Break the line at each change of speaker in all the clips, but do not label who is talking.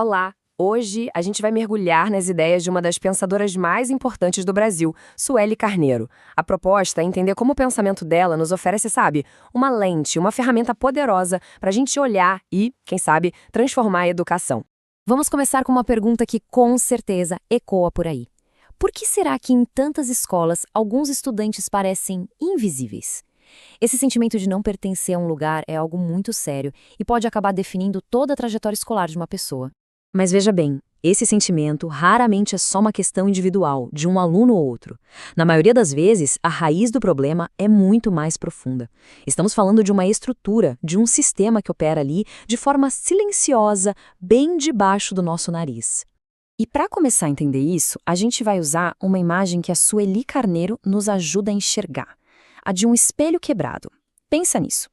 Olá! Hoje a gente vai mergulhar nas ideias de uma das pensadoras mais importantes do Brasil, Sueli Carneiro. A proposta é entender como o pensamento dela nos oferece, sabe, uma lente, uma ferramenta poderosa para a gente olhar e, quem sabe, transformar a educação.
Vamos começar com uma pergunta que com certeza ecoa por aí. Por que será que em tantas escolas alguns estudantes parecem invisíveis? Esse sentimento de não pertencer a um lugar é algo muito sério e pode acabar definindo toda a trajetória escolar de uma pessoa.
Mas veja bem, esse sentimento raramente é só uma questão individual, de um aluno ou outro. Na maioria das vezes, a raiz do problema é muito mais profunda. Estamos falando de uma estrutura, de um sistema que opera ali de forma silenciosa, bem debaixo do nosso nariz.
E para começar a entender isso, a gente vai usar uma imagem que a Sueli Carneiro nos ajuda a enxergar, a de um espelho quebrado. Pensa nisso.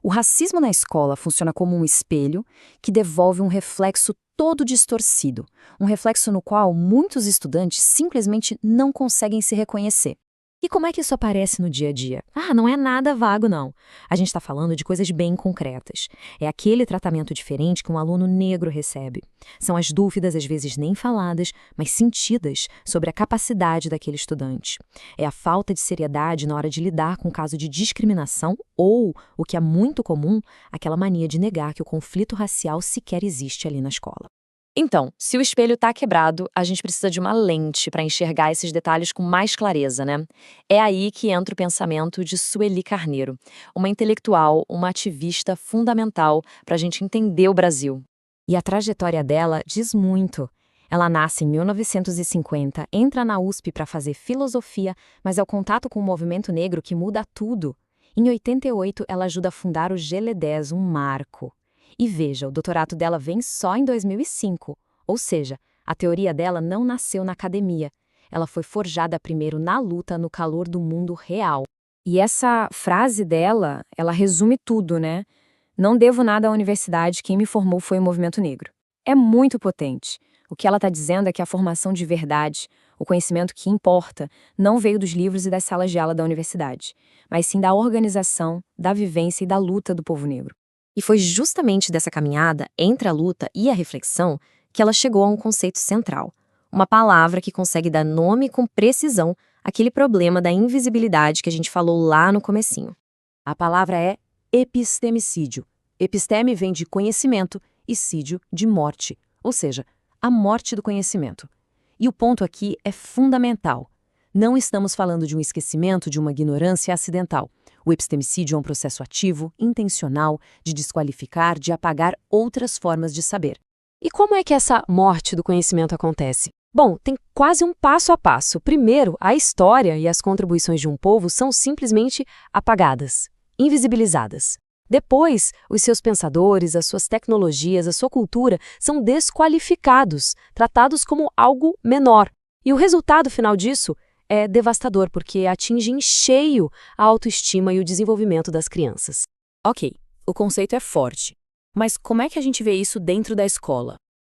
O racismo na escola funciona como um espelho que devolve um reflexo todo distorcido, um reflexo no qual muitos estudantes simplesmente não conseguem se reconhecer. E como é que isso aparece no dia a dia? Não é nada vago, não. A gente está falando de coisas bem concretas. É aquele tratamento diferente que um aluno negro recebe. São as dúvidas, às vezes nem faladas, mas sentidas, sobre a capacidade daquele estudante. É a falta de seriedade na hora de lidar com o caso de discriminação ou, o que é muito comum, aquela mania de negar que o conflito racial sequer existe ali na escola.
Então, se o espelho está quebrado, a gente precisa de uma lente para enxergar esses detalhes com mais clareza, né? É aí que entra o pensamento de Sueli Carneiro, uma intelectual, uma ativista fundamental para a gente entender o Brasil.
E a trajetória dela diz muito. Ela nasce em 1950, entra na USP para fazer filosofia, mas é o contato com o movimento negro que muda tudo. Em 88, ela ajuda a fundar o GLE10, um marco. E veja, o doutorado dela vem só em 2005, ou seja, a teoria dela não nasceu na academia. Ela foi forjada primeiro na luta, no calor do mundo real.
E essa frase dela, ela resume tudo, né? Não devo nada à universidade, quem me formou foi o movimento negro. É muito potente. O que ela está dizendo é que a formação de verdade, o conhecimento que importa, não veio dos livros e das salas de aula da universidade, mas sim da organização, da vivência e da luta do povo negro.
E foi justamente dessa caminhada entre a luta e a reflexão que ela chegou a um conceito central, uma palavra que consegue dar nome com precisão àquele problema da invisibilidade que a gente falou lá no comecinho.
A palavra é epistemicídio. Episteme vem de conhecimento e sídio de morte, ou seja, a morte do conhecimento. E o ponto aqui é fundamental. Não estamos falando de um esquecimento, de uma ignorância acidental. O epistemicídio é um processo ativo, intencional, de desqualificar, de apagar outras formas de saber.
E como é que essa morte do conhecimento acontece? Bom, tem quase um passo a passo. Primeiro, a história e as contribuições de um povo são simplesmente apagadas, invisibilizadas. Depois, os seus pensadores, as suas tecnologias, a sua cultura são desqualificados, tratados como algo menor. E o resultado final disso é devastador, porque atinge em cheio a autoestima e o desenvolvimento das crianças.
Ok, o conceito é forte. Mas como é que a gente vê isso dentro da escola?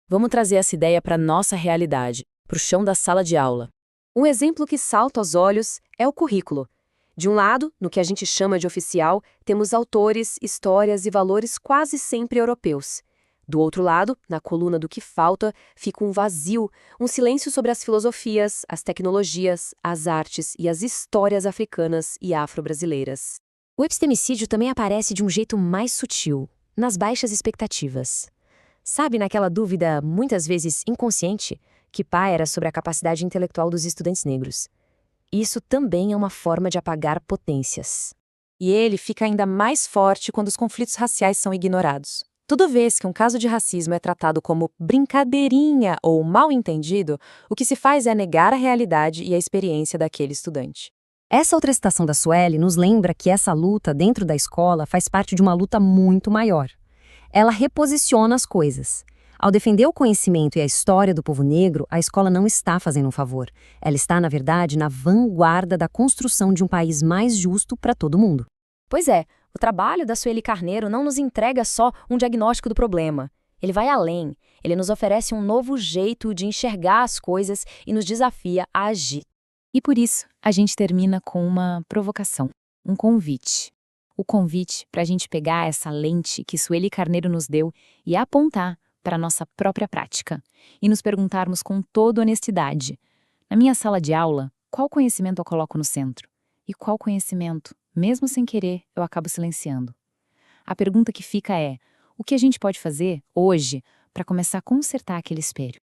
Vamos trazer essa ideia para a nossa realidade, para o chão da sala de aula.
Um exemplo que salta aos olhos é o currículo. De um lado, no que a gente chama de oficial, temos autores, histórias e valores quase sempre europeus. Do outro lado, na coluna do que falta, fica um vazio, um silêncio sobre as filosofias, as tecnologias, as artes e as histórias africanas e afro-brasileiras.
O epistemicídio também aparece de um jeito mais sutil, nas baixas expectativas. Sabe, naquela dúvida, muitas vezes inconsciente, que paira sobre a capacidade intelectual dos estudantes negros. Isso também é uma forma de apagar potências.
E ele fica ainda mais forte quando os conflitos raciais são ignorados. Toda vez que um caso de racismo é tratado como brincadeirinha ou mal entendido, o que se faz é negar a realidade e a experiência daquele estudante.
Essa outra citação da Sueli nos lembra que essa luta dentro da escola faz parte de uma luta muito maior. Ela reposiciona as coisas. Ao defender o conhecimento e a história do povo negro, a escola não está fazendo um favor. Ela está, na verdade, na vanguarda da construção de um país mais justo para todo mundo.
Pois é, o trabalho da Sueli Carneiro não nos entrega só um diagnóstico do problema. Ele vai além. Ele nos oferece um novo jeito de enxergar as coisas e nos desafia a agir.
E por isso, a gente termina com uma provocação, um convite. O convite para a gente pegar essa lente que Sueli Carneiro nos deu e apontar para a nossa própria prática e nos perguntarmos com toda honestidade: na minha sala de aula, qual conhecimento eu coloco no centro? E qual conhecimento, mesmo sem querer, eu acabo silenciando? A pergunta que fica é: o que a gente pode fazer, hoje, para começar a consertar aquele espelho?